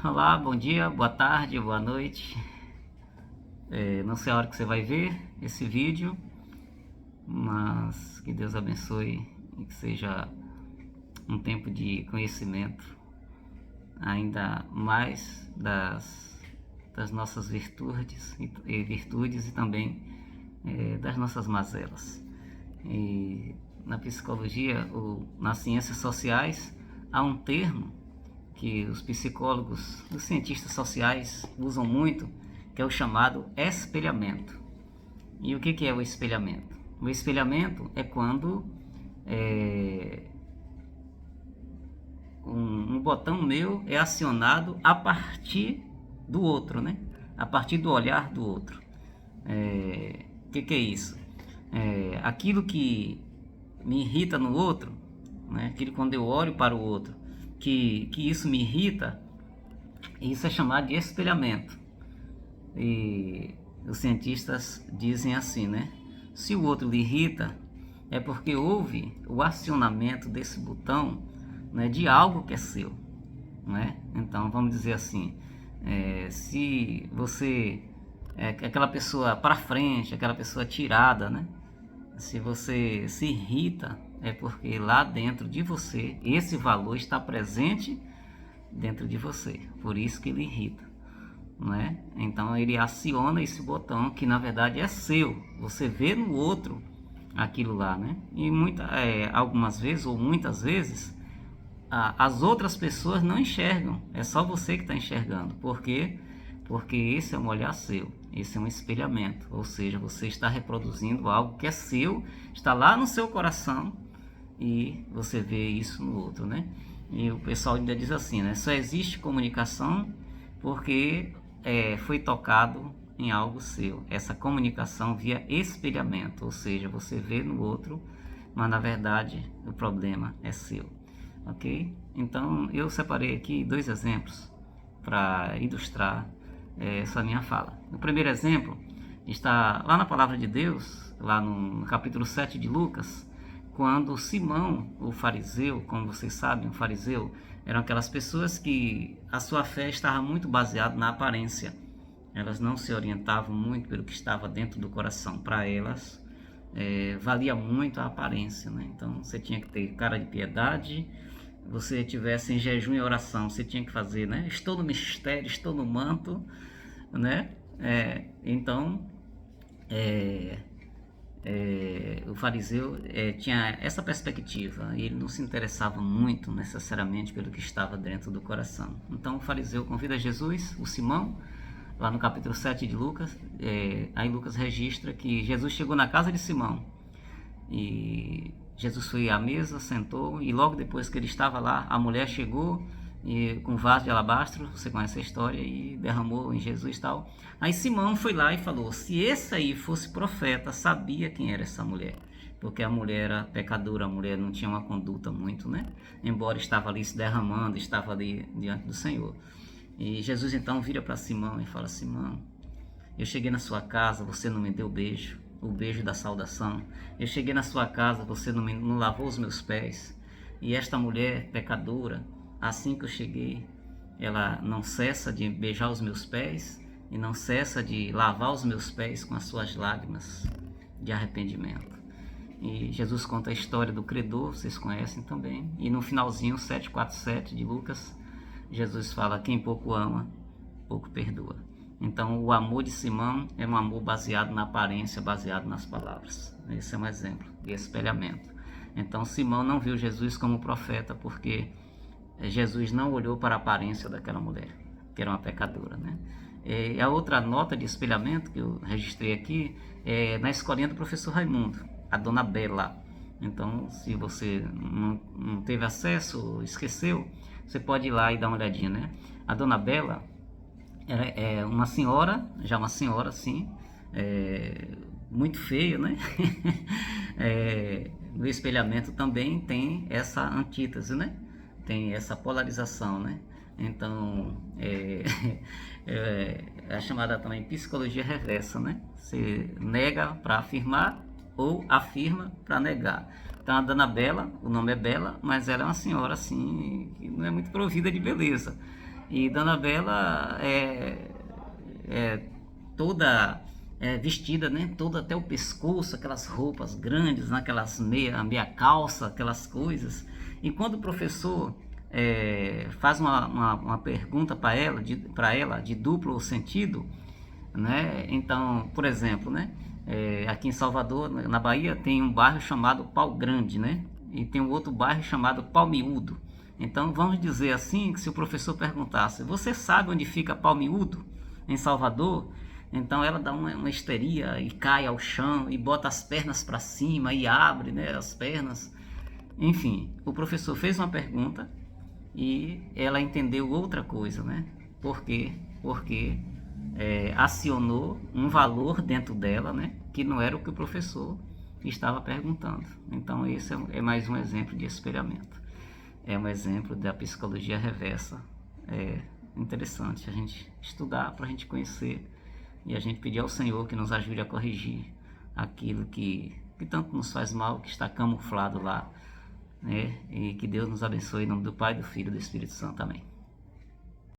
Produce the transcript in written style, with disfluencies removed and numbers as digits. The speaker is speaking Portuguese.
Olá, bom dia, boa tarde, boa noite. Não sei a hora que você vai ver esse vídeo, mas que Deus abençoe e que seja um tempo de conhecimento ainda mais das nossas virtudes e também das nossas mazelas. E na psicologia ou nas ciências sociais há um termo que os psicólogos, os cientistas sociais usam muito, que é o chamado espelhamento. E o que é o espelhamento? O espelhamento é quando um botão meu é acionado a partir do outro, né? A partir do olhar do outro. O que é isso? Aquilo que me irrita no outro, né? Aquilo quando eu olho para o outro, que isso me irrita, isso é chamado de espelhamento. E os cientistas dizem assim, né? Se o outro lhe irrita, é porque houve o acionamento desse botão, né, de algo que é seu, né? Então vamos dizer assim, se você é aquela pessoa para frente, aquela pessoa tirada, né? Se você se irrita, é porque lá dentro de você esse valor está presente dentro de você, por isso que ele irrita, né? Então ele aciona esse botão que na verdade é seu, você vê no outro aquilo lá, né? E algumas vezes ou muitas vezes as outras pessoas não enxergam, é só você que está enxergando. Por quê? Porque esse é um olhar seu, esse é um espelhamento, ou seja, você está reproduzindo algo que é seu, está lá no seu coração e você vê isso no outro, né? E o pessoal ainda diz assim, né? Só existe comunicação porque foi tocado em algo seu. Essa comunicação via espelhamento, ou seja, você vê no outro, mas na verdade o problema é seu. Ok? Então eu separei aqui dois exemplos para ilustrar essa minha fala. O primeiro exemplo está lá na palavra de Deus, lá no capítulo 7 de Lucas, quando Simão, o fariseu, como vocês sabem, o fariseu eram aquelas pessoas que a sua fé estava muito baseada na aparência. Elas não se orientavam muito pelo que estava dentro do coração. Para elas, valia muito a aparência, né? Então você tinha que ter cara de piedade, você tivesse em jejum e oração, você tinha que fazer, né? Estou no mistério, estou no manto, né? Então, o fariseu tinha essa perspectiva e ele não se interessava muito necessariamente pelo que estava dentro do coração. Então o fariseu convida Jesus, o Simão, lá no capítulo 7 de Lucas, aí Lucas registra que Jesus chegou na casa de Simão e Jesus foi à mesa, sentou e logo depois que ele estava lá, a mulher chegou com um vaso de alabastro, você conhece a história, e derramou em Jesus e tal. Aí Simão foi lá e falou, se esse aí fosse profeta, sabia quem era essa mulher, porque a mulher era pecadora, a mulher não tinha uma conduta muito, né? Embora estava ali se derramando, estava ali diante do Senhor. E Jesus então vira para Simão e fala, Simão, eu cheguei na sua casa, você não me deu beijo, o beijo da saudação. Eu cheguei na sua casa, você não lavou os meus pés. E esta mulher pecadora, assim que eu cheguei, ela não cessa de beijar os meus pés e não cessa de lavar os meus pés com as suas lágrimas de arrependimento. E Jesus conta a história do credor, vocês conhecem também. E no finalzinho, 7:47 de Lucas, Jesus fala, quem pouco ama, pouco perdoa. Então o amor de Simão é um amor baseado na aparência, baseado nas palavras. Esse é um exemplo de espelhamento. Então Simão não viu Jesus como profeta porque Jesus não olhou para a aparência daquela mulher, que era uma pecadora, né? E a outra nota de espelhamento que eu registrei aqui é na escolinha do professor Raimundo, a dona Bela. Então, se você não teve acesso, esqueceu, você pode ir lá e dar uma olhadinha, né? A dona Bela é uma senhora, já uma senhora assim, muito feia, né? No espelhamento também tem essa antítese, né? Tem essa polarização, né? Então, é chamada também psicologia reversa, né? Você nega para afirmar ou afirma para negar. Então a dona Bela, o nome é Bela, mas ela é uma senhora assim, que não é muito provida de beleza. E Dona Bela toda vestida, né? Toda até o pescoço, aquelas roupas grandes, aquelas meia calça, aquelas coisas. E quando o professor faz uma pergunta para ela de duplo sentido, né? Então, por exemplo, né? Aqui em Salvador, na Bahia, tem um bairro chamado Pau Grande, né? E tem um outro bairro chamado Pau Miúdo. Então, vamos dizer assim, que se o professor perguntasse, você sabe onde fica Pau Miúdo, em Salvador? Então ela dá uma histeria e cai ao chão e bota as pernas para cima e abre, né, as pernas. Enfim, o professor fez uma pergunta e ela entendeu outra coisa, né? Por quê? Porque acionou um valor dentro dela, né? Que não era o que o professor estava perguntando. Então esse é mais um exemplo de espelhamento. É um exemplo da psicologia reversa. É interessante a gente estudar para a gente conhecer e a gente pedir ao Senhor que nos ajude a corrigir aquilo que tanto nos faz mal, que está camuflado lá, né? E que Deus nos abençoe em nome do Pai, do Filho e do Espírito Santo. Amém.